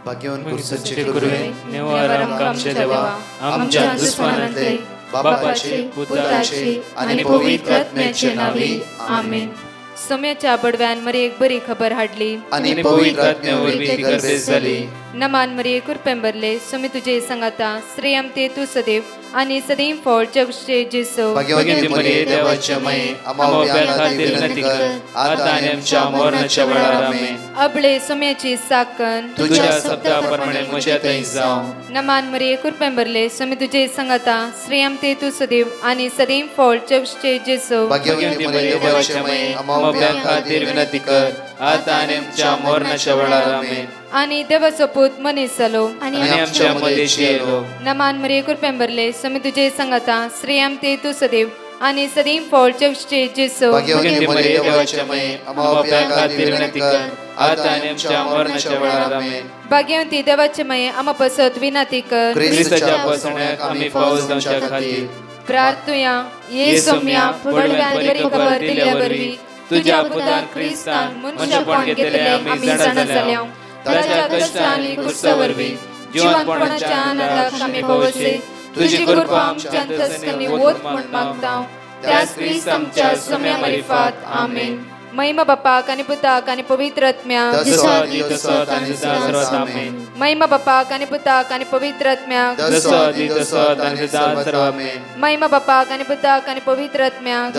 भाग्यवान कुर्साचे गुरुवे निवार आमच्या देवा आमच्या दुश्मनांतले बापाचे पुत्राचे आणि पवित्र आत्म्याचे नावे आमेन. सोम्याच्या बडव्यान मरी एक बरी खबर हाडली आणि पवित्र आत्म्यावर ती गर्भेस झाली. नमान मरी कुरपेंबरले सोमी तुझे संगाता श्रेयम ते तू सदैव आणि सदैव फळ जगचे जेसो. भाग्यवती मरिये देवाच्या माये आम्हा खातीर विनंती कर आता आणि आमच्या मरणाच्या वेळार आमेन. अबळे सोम्याची साकन तुझ्या शब्दाप्रमाणे म्हज्या थंय जावं. नमान मरी कुरपेंबरले सोमी तुझे संगाता श्रेयम ते तू सदैव आणि सदैव फळ जगचे जेसो. भाग्यवती मरिये देवाच्या माये आम्हा खातीर विनंती कर आता आणि आमच्या मरणाच्या वेळार आमेन. आणि देवाचो पूत मनीस जालो आणि आमच्या मदेशी येलो. नमान मरी कुरपेंबरले सोमी तुझे संगाता श्रेयम ते तू सदैव आणि सदैव फळ जगचे जेसो. भाग्यवती मरिये देवाच्या माये आम्हा खातीर विनंती कर आता आणि आमच्या मरणाच्या वेळार आमेन. भाग्यवती देवाचे माये आम्हा पसत विनंती कर ख्रिस्ताच्या पासण्याक आम्ही पावस जावच्या खातीर प्रार्थुया. ये सोम्या बडव्यान बरी खबर दिल्या वरवी तुझ्या पुतान ख्रिस्तान मनुष्यपण घेतले आम्ही जाणा जाल्या. ताच्या कष्टांनी कुर्सावरवी जीवनपणाच्या आनंदाक आम्ही पावसे. तुझी कृपा आमच्या अंतस्करणी वोत म्हण मागता त्याच ख्रिस्त आमच्या सोम्या मरिफात आमेन. महिमा बापाक आणि पुताक आणि पवित्र आत्म्याक महिमा बापाक आणि पुताक आणि पवित्र आत्म्याक महिमा बापाक आणि पुताक आणि पवित्र आत्म्याक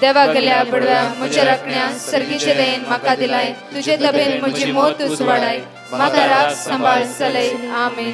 देवा गेल्या बडव्या म्हज्या राखण्या सर्गीचे देन म्हाका दिलाय. तुझे तबेन म्हजी मोत तूं वाडाय म्हाका राख सांबाळ चलय आमेन.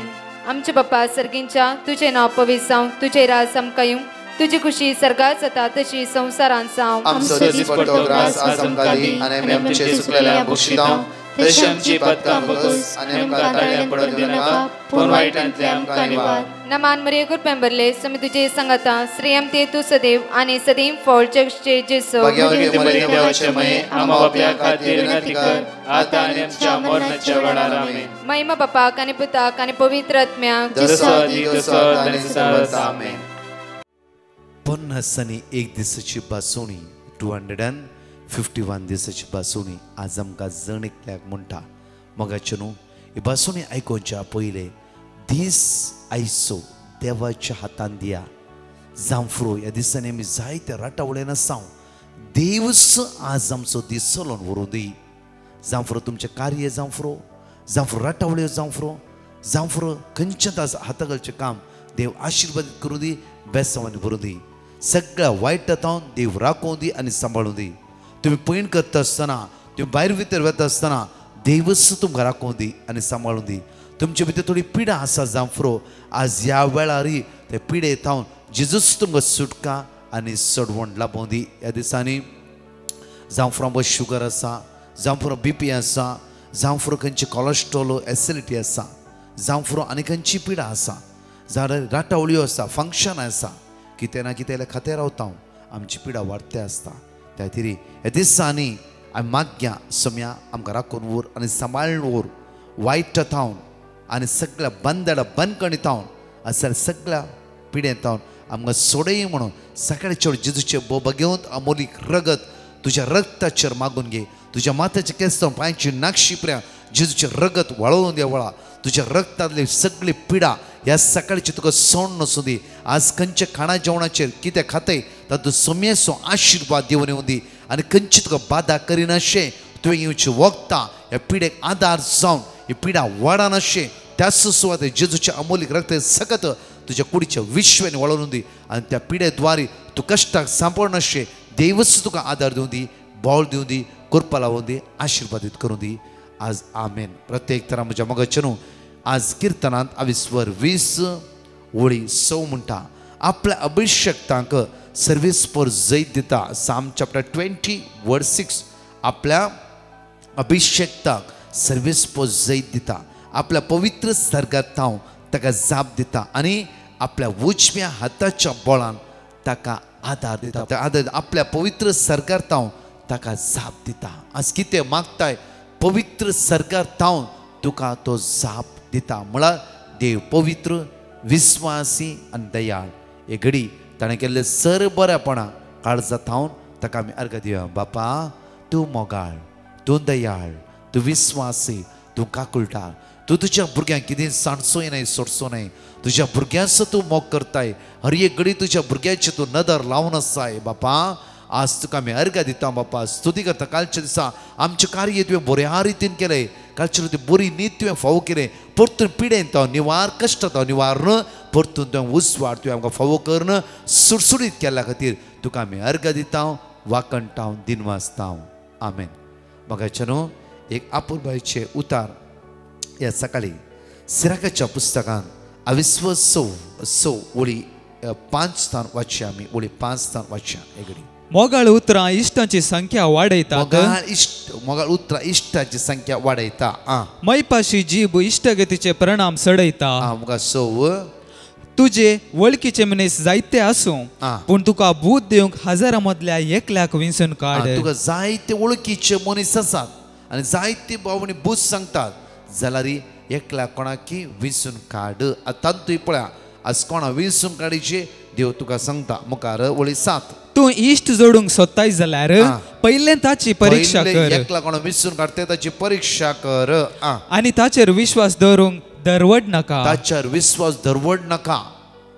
आमचे बाप्पा सर्गींच्या तुझे नाव पवित्र जावं तुझे राज आमकां येवं तुझी खुशी सर्गात जाता तशी संसारांत जावं. आमचो दिसपट्टो ग्रास आज आमकां दी आनी आमी आमचे सुकलेल्या बक्षितां तशी आमची पातकां बगस आनी आमकां ताळ्यां पडूंक दिनाका पूण वायटांतले आमकां निवार. नमान मरिये कुरपेंबरले सोमी तुझे संगाता श्रेयम ते तू सदैव आणि सदैव फळ जगचे जेसो. भाग्यवती मरिये देवाचे माये आम्हा बापया खातीर विनंती कर आता आनी आमच्या मरणाच्या वेळार आमेन. महिमा बापाक आणि पुताक आणि पवित्र आत्म्याक आमेन. 50 आनी एक दिसाची बासुणी 251 दिसाची बासुणी आज आमकां जण एकल्याक म्हणटा. मगाचे न्हू ही बासुणी आयकोवच्या पयले दीस आयचो देवाच्या हातान दिया. जांफ्रो ह्या दिसांनी आमी जायते राटावळेन आसां. देवच आज आमचो दीस चलोवन व्हरूं दी. जांफ्रो तुमचें कार्य जांफ्रो जांफ्रो राटावळ्यो जांफ्रो खंयचें हाता घालचें काम देव आशिर्वादीत करूं दी बेसांवांनी भरूं दी. सगळ्या वायट हातावन देव राखोवं दी आनी सांबाळूं दी. तुम्ही पैण करता आसतना तुम्ही भायर भितर वता आसतना देवच तुमकां राखोवं दी आनी सांबाळूं दी. तुमचे भितर थोडी पिडा आसा जांफ्रो आज ह्या वेळारी ते पिडे थावन जेजूस तुमकां सुटका आनी सडवण लाभोवं दी. ह्या दिसांनी जांफ्रो बस शुगर आसा जांफ्रो BP आसा जांफ्रो खंयची कोलेस्ट्रॉल एसिडिटी आसा जांफ्रो आनी खंयची पिडा आसा जाल्यार राटावळ्यो आसा फंक्शन आसा कितें ना कितें खातें रावता आमची पिडा वाडते आसता. त्या खातीर ह्या दिसांनी आमी मागया सोम्या आमकां राखून उर आनी सांबाळून उर वायट थावन आनी सगळ्या बंदडा बंदकणी थावन आसा सगळ्या पिडें थावन आमकां सोडय म्हणून सकाळी चड जेजूचे बोब घेवन अमोलीक रगत तुज्या रगताचेर मागून घे. तुज्या माथ्याचे केस पांयची नाक्षी पर्यंत जेजूचे रगत वळोवन दे वळा. तुज्या रगतांतली सगळी पिडा ह्या सकाळची तुका सोड नसूं दी. आज खंयचे खाणा जेवणाचेर कितें खातय तातूंत सोम्याचो आशिर्वाद देवन येवं दी आनी खंयची तुका बाधा करिनाशें तुवें येवचें वखदां ह्या पिडेक आदार जावन ही पिडा वाडनाशें त्याच सुवातेर जेजूच्या अमोलीक रगत सकत तुज्या कुडीच्या विश्वानी वळोवन दी आनी त्या पिडे द्वारे तूं कश्टाक सांपडनाशें देवच तुका आदार दिवं दी बोळ दिवं दी कृपा लावूं दी आशिर्वादीत करूं दी आज आमेन. प्रत्येक तरा म्हज्या मोगाचें न्हू आज किर्तनांत आविस्वर 20 ओळी 6 म्हणटा आपल्या अभिषेक्तांक सर्वीस पर जैत दिता. साम चॅप्टर 20 वर्स 6 आपल्या अभिषेक्तांक सर्वीस पर जैत दिता. आपल्या पवित्र सर्गात थांव ताका जाप दिता आनी आपल्या उजव्या हाताच्या बोळान ताका आदार दिता. आपल्या पवित्र सर्गार थांव ताका जाप दिता. आज कितें मागताय पवित्र सर्गार थांव तुका तो जाप दिता. म्हळ्यार देव पवित्र विस्वासी आनी दयाळ. हे घडी ताणें केल्ले सर बरेपणां काळजांत थावन ताका आमी अर्घ दिवया. बापा तूं मोगाळ तूं दयाळ तूं विस्वासी तूं काकुळटा तूं तुज्या भुरग्यांक कितें सांडचोय न्हय सोडचो न्हय तुज्या भुरग्यांचो तूं मोग करताय हर एक घडी तुज्या भुरग्याची तूं नदर लावन आसाय बापा आज तुका आमी अर्घ दिता बापा स्तुती करता कालच्या दिसा आमचें कार्य तुवें बऱ्या रितीन केलें कालच्या ती बरी नीत तुवें फावो केलें परतून पिडेन तो निवार कश्ट तो निवारण परतून तुवें उसवाड तुवें आमकां फावो करन सुटसुटीत केल्या खातीर तुका आमी अर्घ दिता वाकणटाव दिनवासता आमेन मगाच्या न्हू एक आपुरबायचे उतार ह्या सकाळी सिराकाच्या पुस्तकान 26 ओळी 5 वाचया आमी ओळी 5 वाचया एगडी मोगाळ उतरां इश्टांची संख्या वाडयता मोगाळ उतरां इश्टाची संख्या वाडयता मैपाशी जीब इश्टगतीचे परिणाम सडयता मोगा तुजे वळखीचे मनीस जायते आसूं पूण तुका बूद दिवंक हजारा मदल्या एकल्याक विंचून काड तुका जायते वळखीचे मनीस आसात आनी जायते भावणी बूद सांगतात जाल्यार एकल्याक कोणाकी विंचून काड तांतूय पळया आज कोणा विंचून काडीचे देव तुका सांगता मुखार ओळी 7 तूं इश्ट जोडूंक सोदताय जाल्यार पयले ताची परीक्षा कर एकला कोणा विंचून काडते ताची परीक्षा कर आनी ताचेर विश्वास दवरूंक दरवड नाका ताचेर विश्वास दरवड नाका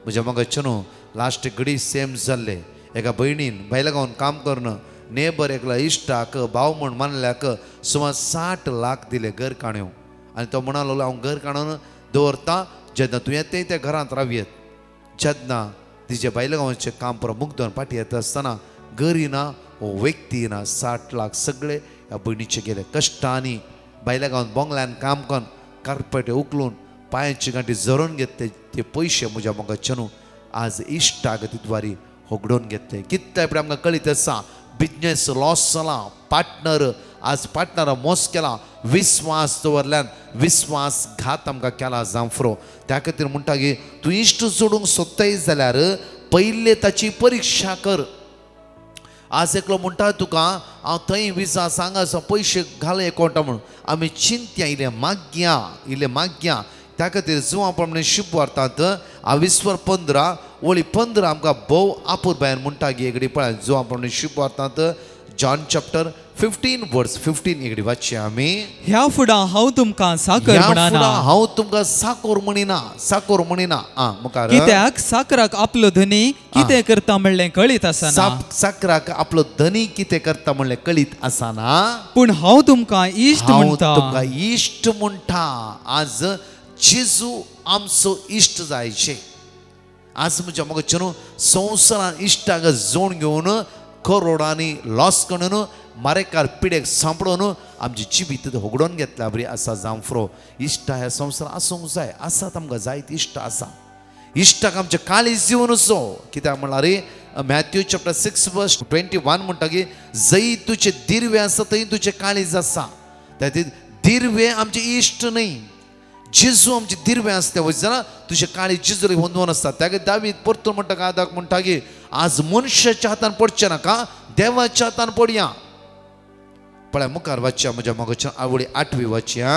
म्हज्या मग चनू लास्ट घडी सेम जाल्ले एका भयणीन भायल्या गांवांत काम करन नेबर एकला इश्टाक भाव म्हण मानल्याक सुमार 60 लाख दिले घर काण्यो आनी तो म्हणून लागलो हांव घर काडून दवरता जेन्ना तूं येते त्या घरांत रावयेत जेन्ना तिचे भायल्या गांवांचें काम पुरो मुक्दोन पाटी येता आसतना घर येना हो व्यक्ती येना 60 लाख सगळे ह्या भयणीचे गेले कश्टांनी भायल्या गांवांत बोंगल्यान काम करून कार्पेटे उखलून पांयाची गांठी झरोवन घेतले ते पयशे म्हज्या मोगाचे न्हू आज इश्टाक तिद्वारी होगडोवन घेतले कितें फुडें आमकां कळीत आसा बिजनेस लॉस जाला पार्टनर आज पार्टनरा मोस केला विश्वास दवरल्यान विश्वासघात आमकां केला जांफ्रो त्या खातीर म्हणटा की तूं इश्ट सोडूंक सोदताय जाल्यार पयले ताची परीक्षा कर आज एकलो म्हणटा तुका हांव थंय विजा सांगा पयशे घाल एकावंटा म्हणून आमी चिंत्या इल्ले माग्या त्या खातीर जुवां प्रमाणे शिप व्हरतात 15 ओळी 15 आमकां भोव आपूर भायर म्हणटा की एगडी पळय जुवां प्रमाणे शिप व्हरतात जॉन चॅप्टर 15 वर्स 15 एगडी वाचया आमी ह्या फुडां हांव तुमकां साकर म्हणना हांव तुमकां साकर म्हणिना मुखार कित्याक साकराक आपलो धनी कितें करता म्हणलें कळीत आसना साकराक आपलो धनी कितें करता म्हणलें कळीत आसना पूण हांव तुमकां इश्ट म्हणटा तुमकां इश्ट म्हणटा आज जेजू आमचो इश्ट जायचे आज म्हज्या मोगाचे न्हू संवसारान इश्टाक जोड घेवन करोडांनी लॉस करून मारेकार पिडेक सांपडून आमची जिबीत होगडोवन घेतल्या बरी आसा जांफ्रो इश्ट ह्या संवसारान आसूंक जाय आसात आमकां जायत इश्ट आसा इश्टाक आमचे काळीज दिवन असो कित्याक म्हणल्यार मॅथ्यू चॅप्टर 6 वर्स 21 म्हणटा की जंय तुजे दिर्वे आसा थंय तुजें काळीज आसा त्या दिर्वे आमचे इश्ट न्हय जेजू आमचे दिर्वे आसता वयतना तुजे काळी जेजूक होंदोवन आसता त्या खातीर दावीद परतून म्हणटा गादाक म्हणटा की आज मनशाच्या हातान पडचें नाका देवाच्या हातान पडया पळय मुखार वाचया म्हज्या मोगाच्या आवडी 8वी वाचया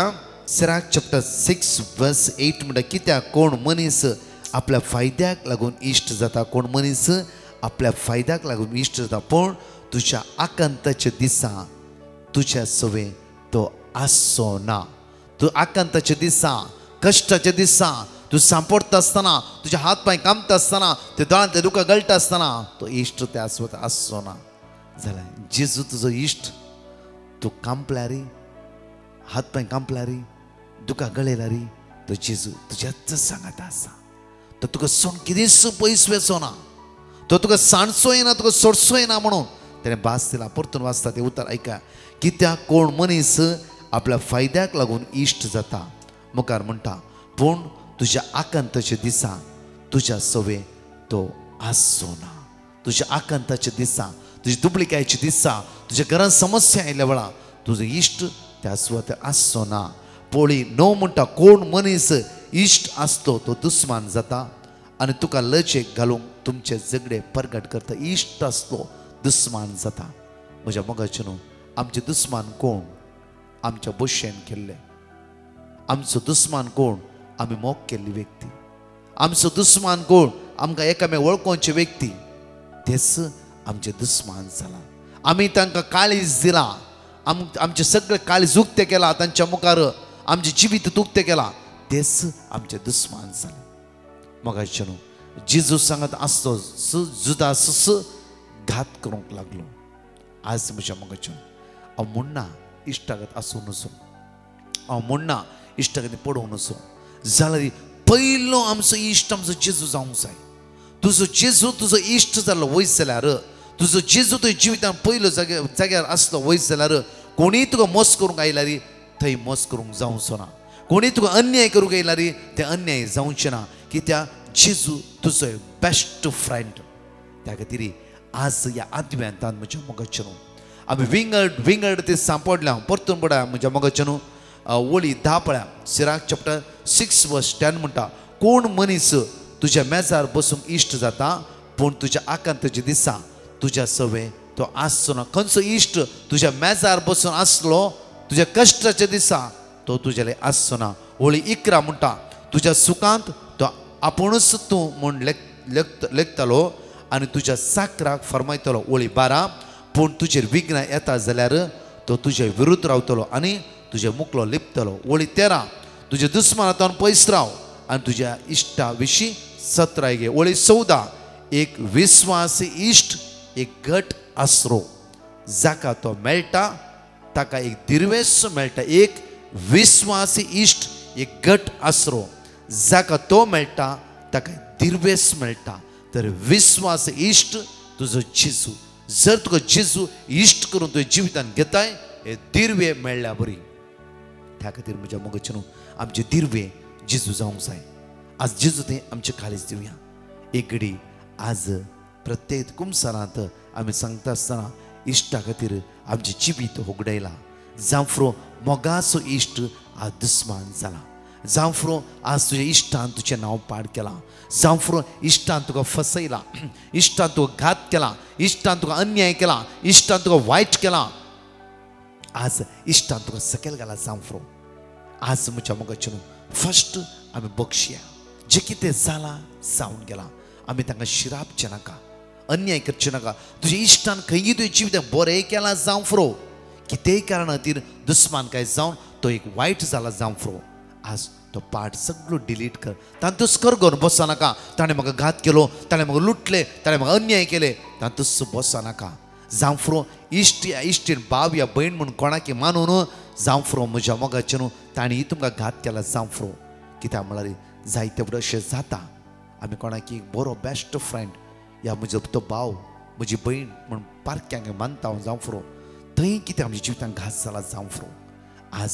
सिराक चॅप्टर 6 वर्स 8 म्हणटा कित्याक कोण मनीस आपल्या फायद्याक लागून इश्ट जाता कोण मनीस आपल्या फायद्याक लागून इश्ट जाता पूण तुज्या आकांताच्या दिसा तुज्या सवे तो आसचो ना तूं आकांताच्या दिसा कश्टाच्या दिसा तूं सांपडता आसतना तुजे हात पांय कामता आसतना ते दोळांतले दुकां गळटा आसतना तो इश्ट त्या आसवत आसचो ना जाल्यार जेजू तुजो इश्ट तूं कांपल्यार हात पांय कांपल्यार दुकां गळयल्यार तो जेजू तुज्याच सांगात आसा तो तुका सोड कितेंच पयस वेचो ना तो तुका सांडचोय ना तुका सोडचोय ना म्हणून तेणें भास दिला परतून वाचता ते उतर ऐका कित्याक कोण मनीस आपल्या फायद्याक लागून इश्ट जाता मुखार म्हणटा पूण तुज्या आकांताच्या दिसा तुज्या सवे तो आसचो ना तुज्या आकांताच्या दिसा तुज्या दुबळिकायच्या दिसा तुज्या घरांत समस्या आयल्या वेळा तुजो इश्ट त्या सुवात आसचो ना पोळी 9 म्हणटा कोण मनीस इश्ट आसतो तो दुस्मान जाता आनी तुका लजेक घालूंक तुमचे झगडे परगट करता इश्ट आसतो दुस्मान जाता म्हज्या मोगाचे न्हू आमचे दुस्मान कोण आमच्या बोशेन केल्ले आमचो दुस्मान कोण आमी मोग केल्ली व्यक्ती आमचो दुस्मान कोण आमकां एकामेक वळखोवचे व्यक्ती तेच आमचे दुस्मान जाला आमी तांकां काळीज दिला आमचे सगळे काळीज उक्ते केला तांच्या मुखार आमचे जिवीत उक्ते केला तेच आमचे दुस्मान जाले मगाच्या जेजू सांगत असतो जुदास घात करूंक लागलो आज म्हज्या मगाच्या हांव म्हणना इश्टागत आसूं नसो हांव म्हणना इश्टागत पडोवं नसो जाल्यार पयलो आमचो इश्ट आमचो जेजू जावंक जाय तुजो जेजू तुजो इश्ट जाल्लो वयस जाल्यार तुजो जेजू तुज्या जिवितांत पयलो जाग्यार आसलो वयस जाल्यार कोणीय तुका मोस करूंक आयल्यार थंय मोस करूंक जावचो ना कोणीय तुका अन्याय करूंक आयल्यार ते अन्याय जावचे ना कित्याक जेजू तुजो बेस्ट फ्रेंड त्या खातीर आज ह्या आदव्यांतान म्हज्या मोगाच्या आमी विंगड ते सांपडल्या परतून पळया म्हज्या मोगाच्या वळी 10 पळया सिराक चॅप्टर 6 वर्स 10 म्हणटा कोण मनीस तुज्या मेजार बसूंक इश्ट जाता पूण तुज्या आकांताचे दिसा तुज्या सवे तो आसचो ना खंयचो इश्ट तुज्या मेजार बसून आसलो तुज्या कश्टाच्या दिसा तो तुजेले आसचो ना वळी 11 म्हणटा तुज्या सुखांत तो आपुणूच तूं म्हूण लेखतलो आनी तुज्या साकराक फरमायतलो वळी 12 पूण तुजेर विघ्न येता जाल्यार तो तुजे विरुद्ध रावतलो आनी तुजे मुखलो लिपतलो वळी 13 तुजे दुस्मानांतल्यान पयस राव आनी तुज्या इश्टा विशीं सत्राय घे वळी 14 एक विस्वासी इश्ट एक घट आसरो जाका तो मेळटा ताका एक दिर्वेस मेळटा एक विस्वासी इश्ट एक घट आसरो जाका तो मेळटा ताका दिर्वेस मेळटा तर विस्वास इश्ट तुजो जेजू जर तुका जेजू इश्ट करून तुवें जिवितान घेताय हे दिर्वे मेळ्ळ्या बरी त्या खातीर म्हज्या मोगाच्या आमचे दिर्वे जेजू जावंक जाय आज जेजू तें आमचे काळीज दिवया एक घडी आज प्रत्येक कुमसारांत आमी सांगता आसतना इश्टा खातीर आमचे जिवीत होगडयला जावं मोगाचो इश्ट आज दुस्मान जाला जावं आज तुज्या इश्टान तुजें नांव पाड केलां जावं इश्टान तुका फसयला इश्टान तुका घात केला इश्टान तुका अन्याय केला इश्टान तुका वायट केला आज इश्टान तुका सकयल घाला जावं आज म्हज्या मोगाच्या फस्ट आमी बक्षया जे कितें जाला जावन गेला आमी तांकां शिरापचे नाका अन्याय करचे नाका तुज्या इश्टान खंयी तुवें जिवितांत बरें केलां जावं कितेंय कारणा खातीर दुस्मानकाय जावन तो एक वायट जाला जावं आज तो पाठ सगळो डिलीट कर तांतूच कर घेवन बसो नाका ताणें म्हाका घात केलो ताणें म्हाका लुटले ताणें म्हाका अन्याय केले तांतूच बसो नाका जावं इश्ट या इश्टीन भाव या भयण म्हूण कोणाकी मानून जावं म्हज्या मोगाचे न्हू ताणें तुमकां घात केला जावं कित्याक म्हळ्यार जायते फुडें अशें जाता आमी कोणाकी बरो बेस्ट फ्रेंड या म्हजो तो भाव म्हजी भयण म्हूण पारक्यांक मानता हांव जावं थंय कितें आमच्या जिवितांत घात जाला जावं आज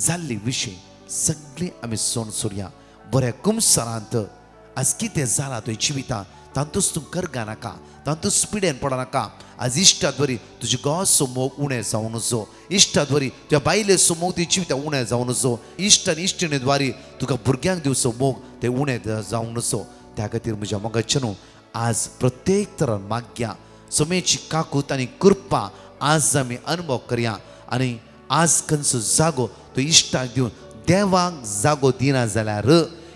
जाल्ली विशय सगळी आमी सोड सोडया बऱ्या कुमसारांत आज कितें जाला तुवें जिवितांत तांतूच तूं करगा नाका तांतूच पिडेन पडनाका आज इश्टात वरी तुजे घोवाचो मोग उणें जावं नजो इश्टात वरी तुज्या बायलेचो मोग तुवें जिवितांत उणें जावं नजो इश्ट आनी इश्टिणे द्वारे तुका भुरग्यांक दिवचो मोग तें उणें जावं नजो त्या खातीर म्हज्या मोगाचे न्हू आज प्रत्येक तरान मागया समेची काकूत आनी कृपा आज आमी अनुभव करया आनी आज खंयचो जागो तो इश्टाक दिवन देवाक जागो दिना जाल्यार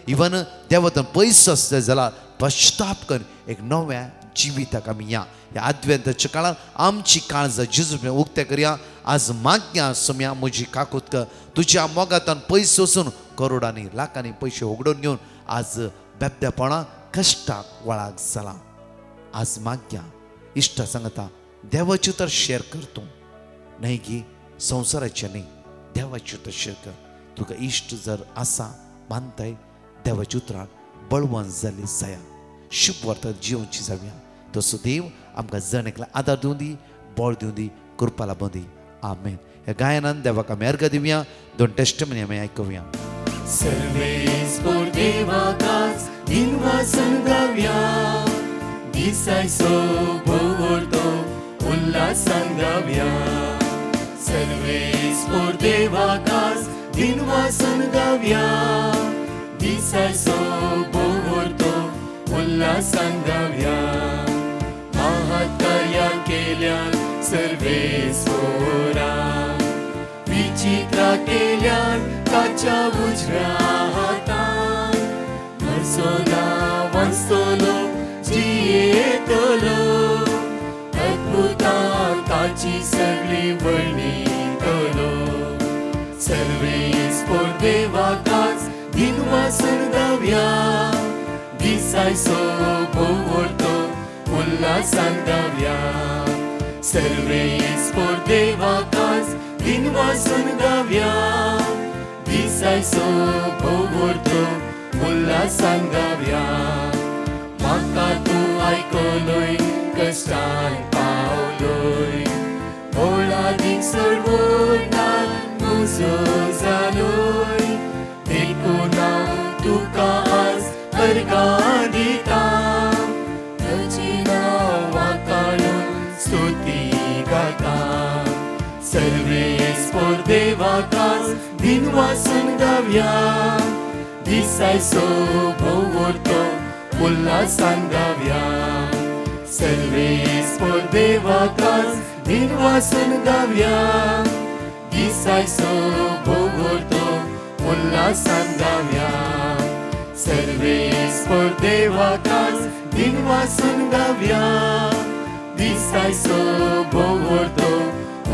इवन देवातून पयस आसले जाल्यार पश्चाताप करून एक नव्या जिविताक आमी या ह्या आद्वेंताच्या काळांत आमची काळजां जेजू उक्ते करया आज मागया सोम्या म्हजी काकूत तुज्या मोगातान पयस वचून करोडांनी लाखांनी पयशे उगडून घेवन आज बेबदेपणां कश्टाक वळाक जाला आज मागया इश्टा सांगता देवाची तर शेअर करतो न्हय की संवसाराचे न्ही देवाची तर शेअर कर तुका इश्ट जर आसा मानताय देवाच्या उतरान बळवंत जाली जाया शुभ वर्तात जिवची जावया तसो देव आमकां जण एकला आदार दिवं दी बळ दिवं दी कृपा लाभूं दी आमेन ह्या गायनान देवाक आमी अर्घ दिवया दोन टेस्टमनी आमी आयकुया सर्वेस्पोर देवाकाच दिनवासन गावया दिसायसो भोवरतो उल्हासान गावया सर्वेस्पोर देवाकाच दिनवासन गावया दिसायसो भोवरतो उल्हासान गावया महात्कार्या केल्यान सर्वेस्पोरा विचित्रा केल्यान ताच्या उजव्या हातान मरसोना वाचतलो जियेतलो अद्भुतां ताची सगळी वर्णी वासून गावया दिसायचो भोवतो उल्हासान गावया सर्वे येसपोर देवाकाच दिन वासून गावया दिसायचो भोवतो उल्हासान गावया म्हाका तूं आयकलोय कश्टान पावलोय ओळादीक सोडवोनान मुजो जालोय देखून हांव तुका आज अर्गां दिता तुजें नांव वाखाणून स्तुती गाता सर्वे येसपोर देवाकाच दिन वासून गावया दिसायचो भोवतो उल्हासान गावया सर्वे येसपोर देवाकाच दिन वासून गावया दिसायचो भोवतो उल्हासान गावया सर्वे येसपोर देवाकाच दिन वासून गावया दिसायचो भोवतो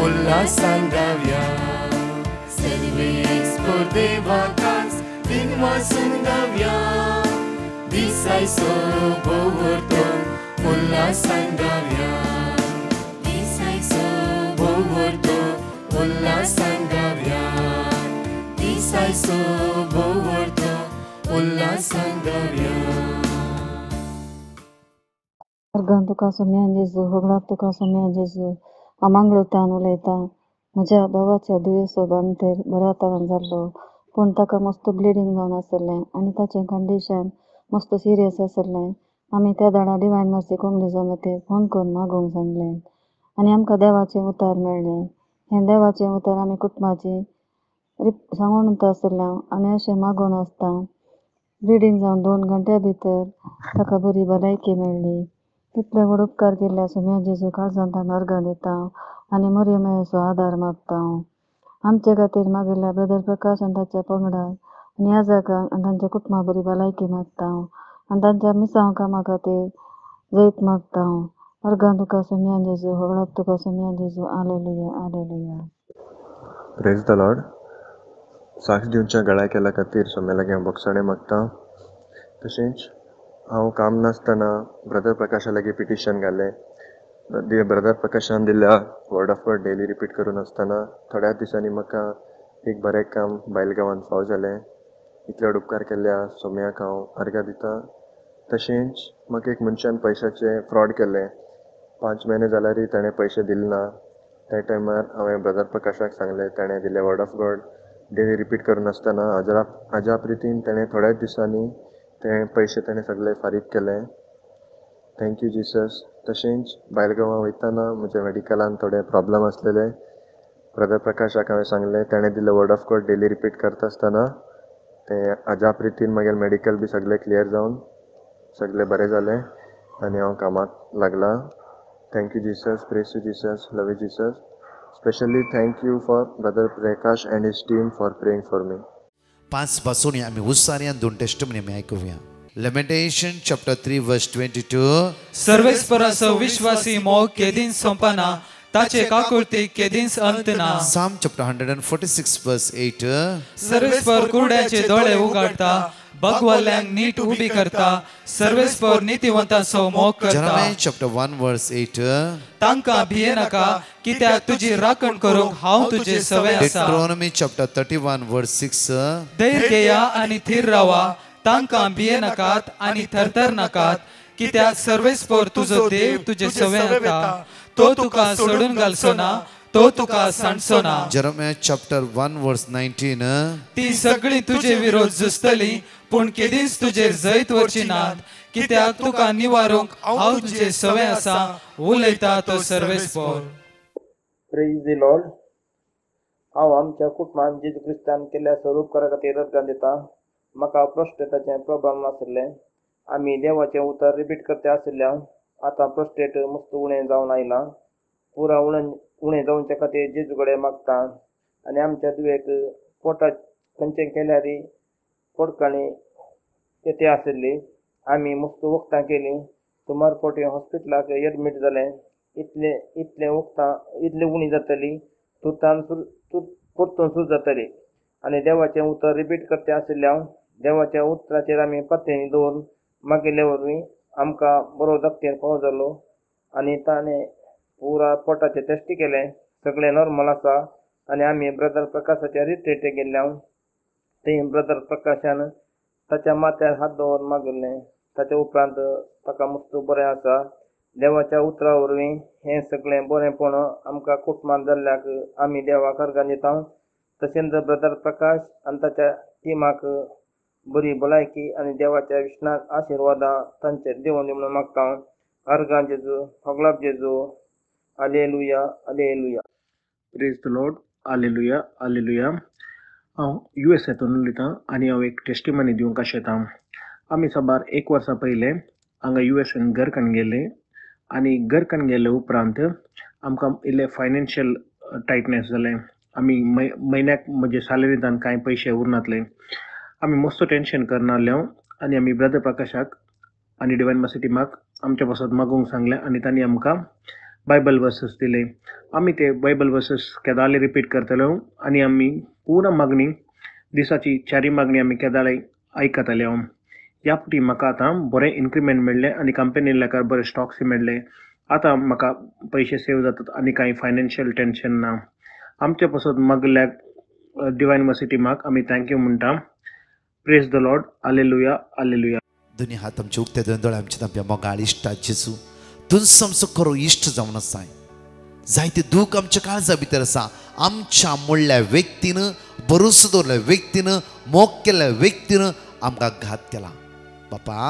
उल्हासान गावया सर्वे येसपोर देवाकाच दिन वासून गावया दिसायचो भोवतो उल्हासान गावया दिसायचो भोवतो उल्हासान गावया दिसायचो भोवतो उल्हासान गावया अर्गान तुका सोम्यान जेजू होगळाक तुका सोम्यान जेजू आमांगलतान उलयता म्हज्या भावाच्या दुयेंसो बाणतेर बऱ्या तरान जाल्लो पूण ताका मस्त ब्लिडींग जावन आसलें आनी ताचें कंडिशन मस्त सिरियस आसलें आमी त्या दाडा डिवायन मर्सी कोंग्रेजामध्ये फोन करून मागोवंक सांगलें आनी आमकां देवाचें उतार मेळ्ळें हें देवाचें उतार आमी कुटुंबाची सांगून आसलें आनी अशें मागोवन आसता ब्लिडींग जावन 2 घंट्या भितर ताका बरी भलायकी मेळ्ळी तितले व्हड उपकार केल्ल्या सोम्या जेजू काळजांत ताका अर्गां दिता आनी मरियमेचो आदार मागता आमचे खातीर मागिल्ल्या ब्रदर प्रकाश आनी ताच्या पंगडा आनी ह्या जागांक आनी तांच्या कुटुंबा बरी भलायकी मागता आनी तांच्या मिसांव कामा खातीर जैत मागता अर्गां तुका सोम्या जेजू होगळाक तुका सोम्या जेजू आलेलुया आलेलुया प्रेज द लॉर्ड साक्ष दिवच्या गळ्या केल्या खातीर सोम्या लागीं हांव भोगसणे मागता तशेंच हांव काम नासतना ब्रदर प्रकाशा लागीं पिटिशन घालें ब्रदर प्रकाशान दिल्ल्या word of God daily repeat करून आसतना थोड्या दिसांनी म्हाका एक बरें काम बायलगांवांत फाव जालें इतले उपकार केल्ल्या सोम्याक हांव अर्गां दिता तशेंच म्हाका एक मनशान पयशाचे फ्रॉड केले 5 म्हयने जाल्यारय ताणें पयशे दिले ना त्या टायमार हांवें ब्रदर प्रकाशाक सांगलें ताणें दिल्ले word of God daily repeat करून आसतना हाज्या प्रितीन ताणें थोड्याच दिसांनी ते पयशे ताणें सगळे फारीक केले थँक्यू जिसस तशेंच बायलगांवां वयतना म्हज्या मॅडिकलान थोडे प्रॉब्लम आसलेले ब्रदर प्रकाशाक हांवें सांगलें ताणें दिल्ले word of God daily repeat करता आसतना ते हाज्या प्रितीन मागीर मॅडिकल बी सगळें क्लियर जावन सगळें बरें जालें आनी हांव कामाक लागलां thank you Jesus praise to Jesus love you Jesus specially thank you for brother Prakash and his team for praying for me 5 पासून आमी उत्सार्यान 2 टेस्टमनी आमी आयकुया Lamentation chapter 3 verse 22 सर्वेस्पराचो विश्वासी मोग केदीन संपना ताचे काकुळती केदींच अंत ना Psalm chapter 146 verse 8 सर्वेस्पर कुरड्याचे दोळे उगाडता भगवाल्यांक नीट उबी करता सर्वेस्पर नीतिवंतांचो मोग करता Jeremiah chapter 1 verse 8 तांकां भिये नाका कित्याक तुजी राखण करूंक हांव तुजे सवय आसा Deuteronomy chapter 31 verse 6 धैर्य घेया आनी थीर रावा तांकां भिये नाकात आनी थरथर नाकात कित्याक सर्वेस्पर तुजो देव तुजे सवय आसा तो तुका सोडून घालचो ना तो तुका सांडचो ना Jeremiah chapter 1 verse 19 ती सगळी तुजे विरोध झुजतली पूण केदींच तुजेर जैत वरची नात कित्याक तुका निवारूंक हांव तुजे सवय आसा उलयता तो सर्वेस्पर प्रेज द लॉर्ड हांव आमच्या कुटुंबान जेजू क्रिस्तान केल्ल्या स्वरूपकारा खातीर अर्गां दिता म्हाका प्रोस्टेटाचें प्रॉब्लम आशिल्लें आमी देवाचें उतर रिपीट करता आशिल्ल्यान आतां प्रोस्टेट मस्त उणें जावन आयलां पुरा उणें जावचे खातीर जेजू कडेन मागता आनी आमच्या दुयेक पोटात खंयचें केल्यार पोटकाणी येते आशिल्ली आमी मस्त वखदां केलीं सुमार फावटी हॉस्पिटलाक एडमीट जालें इतलें वखदां इतली उणी जातली तुतान परतून सूज जातली आनी देवाचें उतर रिपीट करता आशिल्ल्यान देवाच्या उतराचेर आमी पत्त्यांनी दवरून मागिल्ल्या वरवीं आमकां बरो धाकटेर पावलो आनी ताणें पुरा पोटाचें टेस्ट केलें, सगळें नॉर्मल आसा आनी आमी ब्रदर प्रकाशाच्या रिट्रीटीक गेल्ल्यान थंय ब्रदर प्रकाशान ताच्या माथ्यार हात दवरून मागिल्लें. ताच्या उपरांत ताका मस्त बरें आसा. देवाच्या उतरा वरवीं हें सगळें बरेंपण आमकां कुटुंबांत जाल्ल्याक आमी देवाक अर्गां दिता. तशेंच ब्रदर प्रकाश आनी ताच्या टिमाक बरी भलायकी आनी देवाच्या विष्णाक आशिर्वादां तांचेर देंवोनी म्हणून मागता. अर्गां जेजू, होगलाप जेजू, hallelujah hallelujah. Praise the Lord, hallelujah hallelujah. हांव USA उलयतां आनी हांव एक टेस्टिमनी दिवंक आशेतां. आमी साबार 1 वर्सा पयलें हांगा USA घर करून गेले आनी घर करून गेले उपरांत आमकां इल्लें फायनान्शियल टायटनेस जालें. आमी म्हयन्याक म्हजे सॅलरींतल्यान कांय पयशे उरनासले. आमी मस्त टेन्शन करनासले आनी आमी ब्रदर प्रकाशाक आनी डिवायन मर्सी टिमाक आमच्या पासत मागूंक सांगलें आनी तांणी आमकां बायबल वर्सेस दिले. आमी ते बायबल वर्सेस केदाले रिपीट करतले आनी आमी पूर्ण मागणी दिसाची 4 मागणी आमी केदाले आयकतले. ह्या फावटी म्हाका आतां बरें इन्क्रिमेंट मेळ्ळें आनी कंपनी लेकार बरे स्टॉक्स मेळ्ळे. आतां म्हाका पयशे सेव जातात आनी कांय फायनान्शियल टेन्शन ना. आमच्या पासत मागल्याक डिवायन मर्सी टिमाक आमी थँक्यू म्हणटा. Praise the Lord, hallelujah hallelujah. दोनी हात आमचे उक्ते दोन दोळे आमचे आमच्या मोगाळ इश्टा जेजू तूं समजो खरो इश्ट जावन आसा. जायते दूख आमच्या काळजा भितर आसा. आमच्या म्हणल्या व्यक्तीन भरोसो दवरल्या व्यक्तीन मोग केल्ल्या व्यक्तीन आमकां घात केला. बापा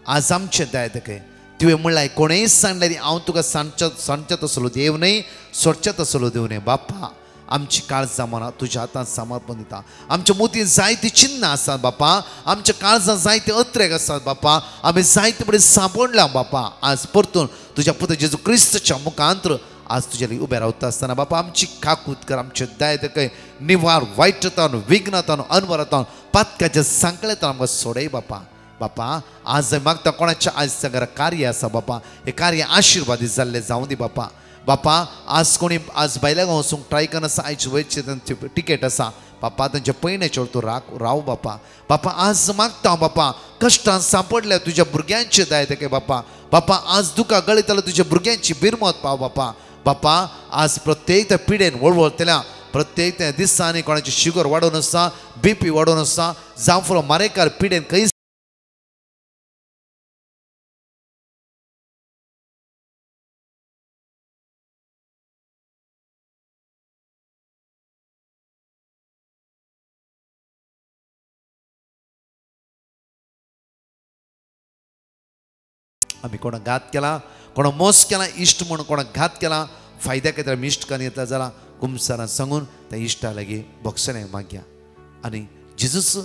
आज आमचे दायदके तुवें म्हणल्यार कोणेंय सांगल्यार हांव तुका सांगचें तसलो देव न्हय, सोडचें तसलो देव न्हय. बापा आमची काळजां मना तुज्या हातांत समर्पण दिता. आमच्या मोतीन जायती चिन्नां आसात बापा, आमच्या काळजां जायते अत्रेक आसात बापा. आमी जायते कडेन सांपडल्या बापा. आज परतून तुज्या पुत्र जेजू क्रिस्ताच्या मुखांतर आज तुज्या उबे रावता आसतना बापा आमची काकूत कर. आमचे दायदके निवार वायटतान विघ्नतान अनवरतान पातकाच्या सांकळेतान आमकां सोडय बापा. बापा आज मागता कोणाच्या आज सगळं कार्य आसा बापा, हे कार्य आशिर्वादीत जाल्ले जावं दी बापा. बापा आज कोणी आज भायल्या गांव वचूंक ट्राय करना आसा, आयज वयचे टिकेट आसा बापा तांचे पयण्याचेर तूं राव बापा. बापा आज मागता बापा कश्टान सांपडल्या तुज्या भुरग्यांचे दायदके बापा. बापा आज दुखां गळयतालो तुज्या भुरग्यांची बिरमत पाव बापा. बापा आज प्रत्येक त्या पिडेन वळवळतल्या प्रत्येक त्या दिसांनी कोणाची शुगर वाडून आसा, BP वाडून आसा, जावं फुलो मारेकार पिडेन खंय आम्ही कोणा घात केला, कोणा मोस केला इश्ट म्हणून कोणा घात केला, फायद्या खातीर आमी इश्ट करून येतला जाल्यार कुमसारां सांगून त्या इश्टा लागीं भोगसणे मागया आनी जेजूस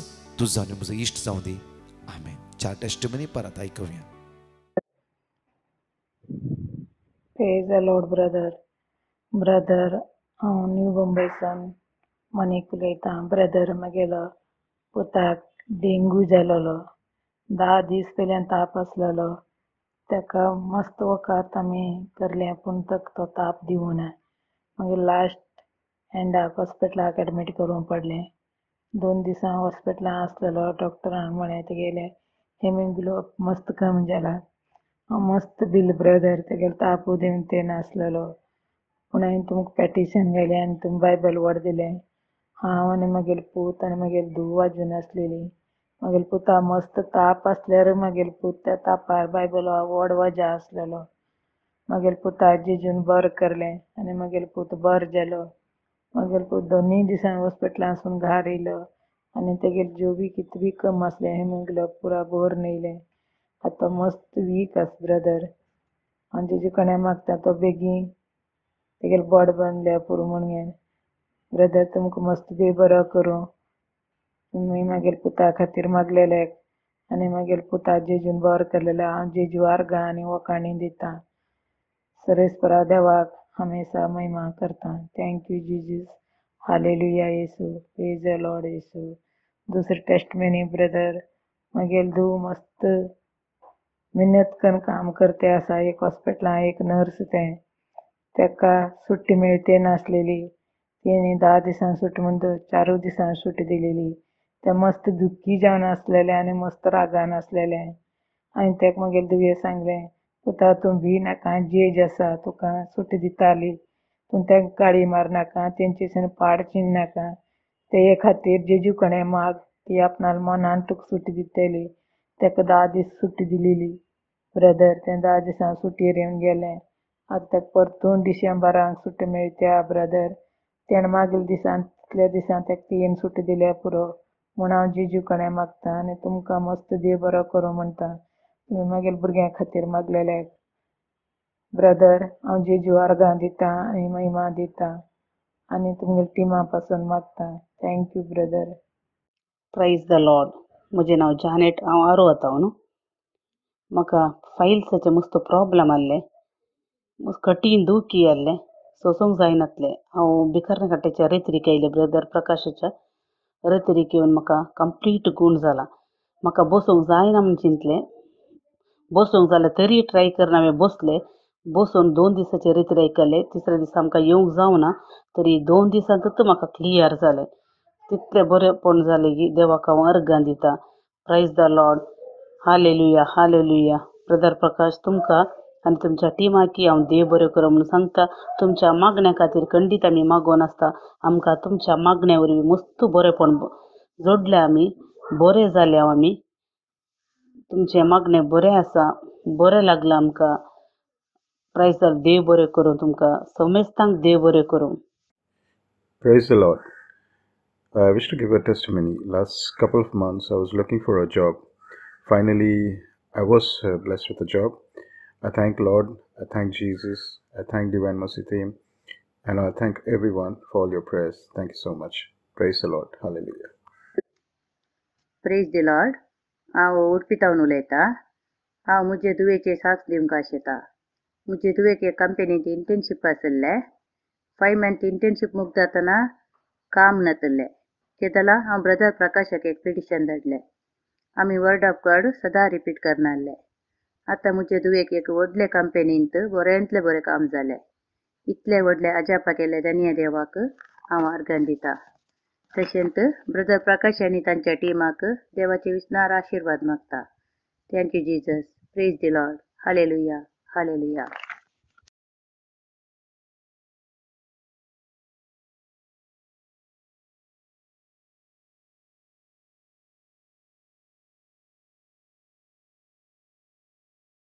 तूं जावन म्हजो इश्ट जावं दी. आमेन. 4 टेस्टिमनी परत आयकुया. Praise the Lord, brother. हांव न्यू मुंबयसान मनीक उलयतां. ब्रदर म्हगेलो पुताक डेंगू जालोलो. 10 दीस पयल्यान ताप आसलेलो. ताका मस्त वखद आमी करलें पूण ताका तो ताप दिवना. मागीर लास्ट एंडाक हॉस्पिटलाक एडमीट करूंक पडलें. 2 दिसां हॉस्पिटलांत आसलेलो. डॉक्टरान म्हळें तेगेलें हेमोग्लोबिन मस्त कमी जाला. हांव मस्त बिल ब्रदर तेगेलो तापू दिवन ते नासलेलो पूण हांवें तुमकां पॅटिशन घालें आनी तुमी बायबल वड दिलें. हांव आनी म्हगेलो पूत आनी म्हगेली धूव वाजून आसलेली. म्हगेलो पुता मस्त ताप आसल्यार म्हगेलो पूत त्या तापार बायबल वड वजा आसलेलो. म्हगेलो पुता जेजून बरें करलें आनी म्हगेलो पूत बरो जालो. म्हगेलो पूत 2 दिसां हॉस्पिटलांसून घार येयलो आनी तेगेलो जीव बी कितें बी कमी आसलें. हेमोग्लोबिन पुरा बोर न्हयलें. आतां मस्त वीक आसा ब्रदर. हांव जेजू कडेन मागता तो बेगीन तेगेलो बॉड बांदल्या पुरो म्हणून. ब्रदर तुमकां मस्त देव बरो करूं. तुमी म्हगेलो पुता खातीर मागलेले आनी म्हगेलो पुता जेजून बरो केलेलो. हांव जेजू आर्गां आनी वखाणी दितां. सरेस्परा देवाक हमेशा महिमा करता. Thank you Jesus. Hallelujah Yesu. Praise the Lord Yesu. दुसरें टेस्टमनी ब्रदर म्हगेलो धूव मस्त मेहनत करून काम करते आसा. एक हॉस्पिटलां एक नर्स ताका सुट्टी मेळटे नासलेली. तेणी 10 दिसां सुट्टी म्हणून 4 दिसां सुट्टी दिलेली. ते मस्त दुःखी जावन आसलेले आनी मस्त रागान आसलेले आनी ताका मागीर दुये सांगलें पुता तूं भी नाका जेज आसा तुका सुटी दिताली तूं ताका गाळी मारनाका तेंचे सन पाड चिन नाका ते खातीर जेजू कडेन माग ती आपणाल मनान तुका सुटी दितली ताका 10 दीस सुटी दिलेली ब्रदर ते 10 दिसां सुटयेर येवन गेलें आतां ताका परतून डिसेंबराक सुटी मेळटा ब्रदर तेणें मागील दिसान तितल्या दिसां ताका तीन सुटी दिल्या पुरो म्हूण हांव जेजू कडेन मागतां आनी तुमकां मस्त देव बरो करूं म्हणटा तुमी मागीर भुरग्यां खातीर मागलेले ब्रदर हांव जेजू अर्गां दितां आनी महिमा दितां आनी तुमगे टिमा पासून मागतां thank you brother. Praise the lord. म्हजें नांव जानेट हांव आरो वता न्हू म्हाका फायल्साचे मस्त प्रॉब्लम आसले मस्त कठीण दुखी आसलें सोसूंक जायनासलें हांव भिकार काट्याच्या रेतरीक आयलें ब्रदर प्रकाशाच्या रेतरीक येवन म्हाका कंप्लीट गूण जाला म्हाका बसूंक जायना म्हूण चिंतलें बसूंक जाल्यार तरी ट्राय करना हांवें बसलें बसून 2 दिसाचे रेतरी आयकले तिसऱ्या दिसा आमकां येवंक जावना तरी 2 दिसांतूच म्हाका क्लियर जालें तितलें बरेंपण जालें की देवाक हांव अर्गां दितां. Praise the Lord. Hallelujah hallelujah. Brother Prakash तुमकां आनी तुमच्या टिमाकी हांव देव बरें करूं म्हणून सांगता तुमच्या मागण्या खातीर खंडीत आमी मागोवन आसता आमकां तुमच्या मागण्या वरवीं मस्त बरेंपण जोडलें आमी बरें जाल्या आमी तुमचें मागणें बरें आसा बरें लागलां आमकां. प्रायज द देव बरें करूं तुमकां समेस्तांक देव बरें करूं. Praise the Lord. I wish to give a testimony. Last couple of months I was looking for a job. Finally, I was blessed with a job. I thank Lord. I thank Jesus. I thank Divine Mercy Team. And I thank everyone for all your prayers. Thank you so much. Praise the Lord. Hallelujah. Praise the Lord. हांव उडपितावन उलयतां हांव म्हजे दुवेचे साक्ष दिवंक आशेतां म्हजे दुवेक एक कंपनींत internship आसलें 5 मंथ इंटर्नशीप मुक्त जातना काम नासलें तें जाल्यार हांव ब्रदर प्रकाशाक एक पिटिशन धाडलें आमी वर्ड ऑफ गॉड सदां रिपीट करनासले आतां म्हजे दुवेक एक व्हडले कंपनींत बरेंतलें बरें काम जालें इतले व्हडले अजापा केले धन्य देवाक हांव अर्गां दितां. तशेंच ब्रदर प्रकाश आनी तांच्या टिमाक देवाचे विस्नार आशिर्वाद मागता. Thank you Jesus. Praise the Lord. Hallelujah hallelujah.